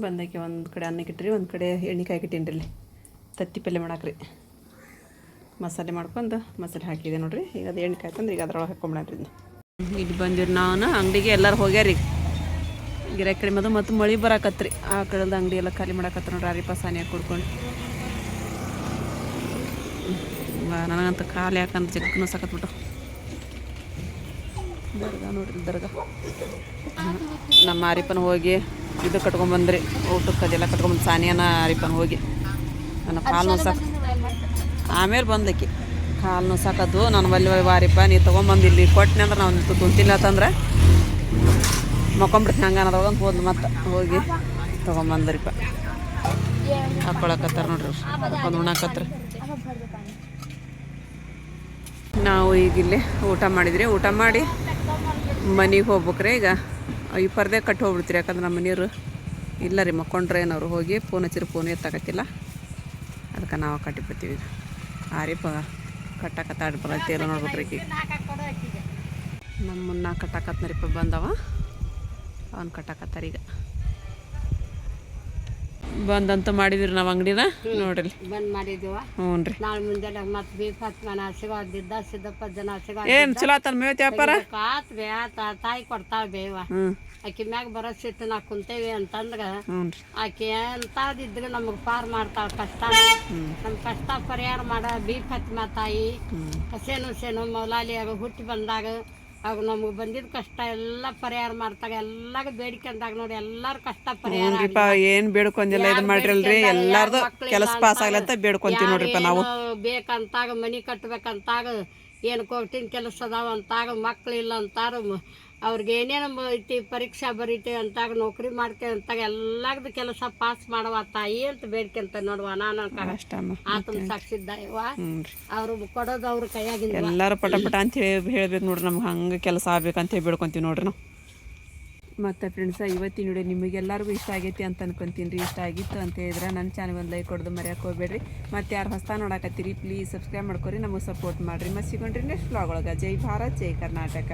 ಬಂದಕ್ಕೆ ಒಂದು ಕಡೆ ಅನ್ನಕ್ಕೆ ಇಟ್ರಿ ಒಂದು ಕಡೆ ಎಣ್ಣೆಕಾಯಿ ಇಟ್ಟೀನಿ ರೀ ಇಲ್ಲಿ ತತ್ತಿ ಪಲ್ಯ ಮಾಡಾಕ್ರಿ ಮಸಾಲೆ ಮಾಡ್ಕೊಂಡು ಮಸಾಲೆ ಹಾಕಿದೆ ನೋಡಿರಿ ಈಗ ಅದು ಎಣ್ಣೆಕಾಯಿ ತಂದ್ರೆ ಈಗ ಅದ್ರೊಳಗೆ ಹಾಕ್ಕೊಂಬಿಡ್ರಿ ಇಲ್ಲಿ ಬಂದಿರಿ ನಾನು ಅಂಗಡಿಗೆ ಎಲ್ಲರೂ ಹೋಗ್ಯಾರಿ ಗಿರಾಕಿ ಕಡಿಮೆ ಅದು ಮತ್ತು ಮಳೆ ಬರಾಕತ್ರಿ ಆ ಕಡೆದ ಅಂಗಡಿ ಎಲ್ಲ ಖಾಲಿ ಮಾಡಾಕತ್ರ ನೋಡ್ರಿ ಅರಿಪ ಸಾನಿಯಾಗಿ ಕುಡ್ಕೊಂಡು ನನಗಂತ ಖಾಲಿ ಹಾಕಂತ ಜಗ್ಗನೂ ಸಾಕತ್ಬಿಟ್ಟು ದರ್ಗಾ ನೋಡ್ರಿ ದರ್ಗಾ ನಮ್ಮ ಅರಿಪನ ಹೋಗಿ ಇದು ಕಟ್ಕೊಂಬಂದ್ರಿ ಊಟಕ್ಕೆ ಅದೆಲ್ಲ ಕಟ್ಕೊಂಬಂದು ಸಾನಿಯಾನ ಅರಿಪನ ಹೋಗಿ ನನ್ನ ಕಾಲು ಸಾಕ ಆಮೇಲೆ ಬಂದಕ್ಕೆ ಕಾಲು ಸಾಕದು ನಾನು ಒಲ್ಲಿ ವಾರಿಪ್ಪ ನೀ ತೊಗೊಂಬಂದು ಇಲ್ಲಿ ಕೊಟ್ಟನೆ ಅಂದ್ರೆ ನಾವು ತುಂತಿಲ್ಲ ಅಂತಂದ್ರೆ ಮಕ್ಕೊಂಬಿಡ್ತೀನಿ ಹಂಗೆ ಅನ್ನೋದಾಗ ಹೋದ್ಲು ಮತ್ತೆ ಹೋಗಿ ತೊಗೊಂಬಂದ್ರಿಪ್ಪ ಹಾಕ್ಕೊಳಕತ್ತಾರ ನೋಡ್ರಿ ಹಾಕೊಂಡು ಉಣ್ಣಾಕತ್ರ ನಾವು ಈಗ ಇಲ್ಲಿ ಊಟ ಮಾಡಿದ್ರಿ ಊಟ ಮಾಡಿ ಮನೆಗೆ ಹೋಗ್ಬೇಕ್ರಿ ಈಗ ಈ ಪರ್ದೆ ಕಟ್ಟಿ ಹೋಗ್ಬಿಡ್ತೀರಿ ಯಾಕಂದ್ರೆ ನಮ್ಮ ಮನೆಯವರು ಇಲ್ಲ ರೀ ಮಕ್ಕೊಂಡ್ರೆ ಏನವ್ರು ಹೋಗಿ ಫೋನ್ ಹಚ್ಚಿರಿ ಫೋನ್ ಎತ್ತಾಕತ್ತಿಲ್ಲ ಅದಕ್ಕೆ ನಾವು ಕಟ್ಟಿಬಿಡ್ತೀವಿ ಈಗ ಆರಿಪ ಕಟ್ಟಾಕತ್ತಾಡಿ ಬರತ್ತೇಲ್ಲ ನೋಡ್ಬೇಕ್ರಿ ಈಗ ನಮ್ಮನ್ನ ಕಟ್ಟಾಕತ್ನರಿಪ್ಪ ಬಂದವ ಅವ್ನು ಕಟ್ಟಾಕತ್ತಾರ ಈಗ ಬಂದಂತ ಮಾಡಿದ್ರಿ ನಾವು ಅಂಗಡಿನ ನೋಡ್ರಿ ಬಂದ್ ಮಾಡಿದ್ವ ಹ್ಞೂ ರೀ ನಾಳೆ ಮುಂಜಾನೆ ಮತ್ತೆ ಬೀಫತ್ಮನ ಸಿಗೋದಿದ್ದ ಸಿದ್ದಪ್ಪ ಜನ ಏನು ಚಲೋ ಆತನ ಮೇವತಿ ವ್ಯಾಪಾರ ಆತ್ ಬೇ ತಾಯಿ ಕೊಡ್ತಾಳ ಬೇವ ಹ್ಞೂ ಆಕಿ ಮ್ಯಾಗ ಬರೋಸಿಟ್ಟು ನಾ ಕುಂತೇವಿ ಅಂತಂದ್ರ ಹ್ಞೂ ರೀ ಆಕಿ ಎಂತಾದಿದ್ರೆ ನಮಗ್ ಪಾರ್ ಮಾಡ್ತಾಳ ಕಷ್ಟ ನಮ್ ಕಷ್ಟ ಪರಿಹಾರ ಮಾಡ ಬೀಫತ್ಮ ತಾಯಿ ಹಸೇನು ಮೌಲಾಲಿಯಾಗ ಹುಟ್ಟಿ ಬಂದಾಗ ಆಗ ನಮಗೆ ಬಂದಿದ್ದ ಕಷ್ಟ ಎಲ್ಲ ಪರಿಹಾರ ಮಾಡ್ತಾಗ ಎಲ್ಲಾಗ ಬೇಡಿಕೆ ಅಂದಾಗ ನೋಡಿ ಎಲ್ಲಾರ ಕಷ್ಟ ಪರಿಹಾರ ಏನ್ ಬೇಡ್ಕೊಂಡಿಲ್ಲ ಇದನ್ನ ಮಾಡ್ರಲ್ರಿ ಎಲ್ಲಾರ್ದು ಕೆಲಸ ಪಾಸ್ ಆಗ್ಲಿ ಅಂತ ಬೇಡ್ಕೊಂತೀವಿ ನೋಡ್ರಿಪ್ಪ ನಾವು ಬೇಕಂತಾಗ ಮನಿ ಕಟ್ಬೇಕಂತಾಗ ಏನು ಕೋರ್ಟಿನ ಕೆಲಸ ಅದಾವ ಅಂತಾಗ ಮಕ್ಳಿಲ್ಲ ಅಂತಾರ ಅವ್ರಿಗೆ ಏನೇನು ಐತಿ ಪರೀಕ್ಷಾ ಬರೀತಿ ಅಂತಾಗ ನೌಕರಿ ಮಾಡ್ತೇವೆ ಅಂತಾಗ ಎಲ್ಲಾರ್ದು ಕೆಲಸ ಪಾಸ್ ಮಾಡವ ತಾಯಿ ಅಂತ ಬೇಡ್ಕೊಂತ ನೋಡುವ ನಾನು ಆತನ ಸಾಕ್ಷಿದ್ದ ಅವ್ರು ಕೊಡೋದು ಅವ್ರ ಕೈಯಾಗಿಂದ ಎಲ್ಲಾರು ಪಟ ಅಂತ ಹೇಳ್ಬೇಕು ನೋಡ್ರಿ ನಮ್ಗೆ ಹಂಗೆ ಕೆಲಸ ಆಗ್ಬೇಕಂತ ಹೇಳಿ ಬೇಡ್ಕೊಂತೀವಿ ನೋಡ್ರಿ ನಾವು ಮತ್ತು ಫ್ರೆಂಡ್ಸ ಇವತ್ತಿನ ವಿಡಿಯೋ ನಿಮಗೆಲ್ಲರಿಗೂ ಇಷ್ಟ ಆಗೈತಿ ಅಂತ ಅನ್ಕೊಂತೀನಿ ರೀ ಇಷ್ಟ ಆಗಿತ್ತು ಅಂತ ಹೇಳಿದ್ರೆ ನನ್ನ ಚಾನಲ್ ಒಂದು ಲೈಕ್ ಕೊಡೋದು ಮರೆಯೋಕೆ ಹೋಗ್ಬೇಡ್ರಿ ಮತ್ತು ಯಾರು ಹೊಸ ನೋಡಕತ್ತೀರಿ ಪ್ಲೀಸ್ ಸಬ್ಸ್ಕ್ರೈಬ್ ಮಾಡ್ಕೊರಿ ನಮಗೆ ಸಪೋರ್ಟ್ ಮಾಡಿರಿ ಮತ್ತು ಸಿಗೊಂಡ್ರಿ ನೆಕ್ಸ್ಟ್ ವ್ಲಾಗ್ ಒಳಗೆ ಜೈ ಭಾರತ್ ಜೈ ಕರ್ನಾಟಕ.